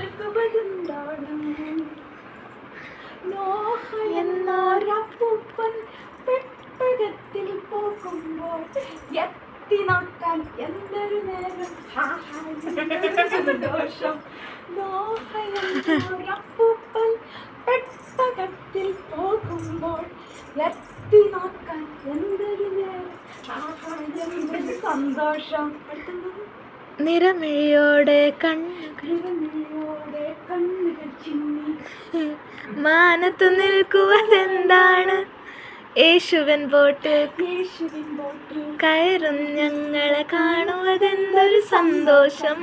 നിൽക്കുവതെന്താണ് നോഹ എന്നൊരപ്പൂപ്പൻ പെട്ടകത്തിൽ പോകുമ്പോൾ എത്തി നോക്കാൻ എന്തൊരു നേരം സന്തോഷം നോഹ എന്നൊരപ്പൂപ്പൻ പെട്ടകത്തിൽ പോകുമ്പോൾ എത്തി നോക്കാൻ എന്തൊരു നേരം എന്തൊരു സന്തോഷം നിറമിഴിയോടെ കണ്ണുകൾ ചിന്നി മാനത്തു നിൽക്കുവതെന്താണ് യേശുവൻ ബോട്ട് കയറും ഞങ്ങളെ കാണുവതെന്തൊരു സന്തോഷം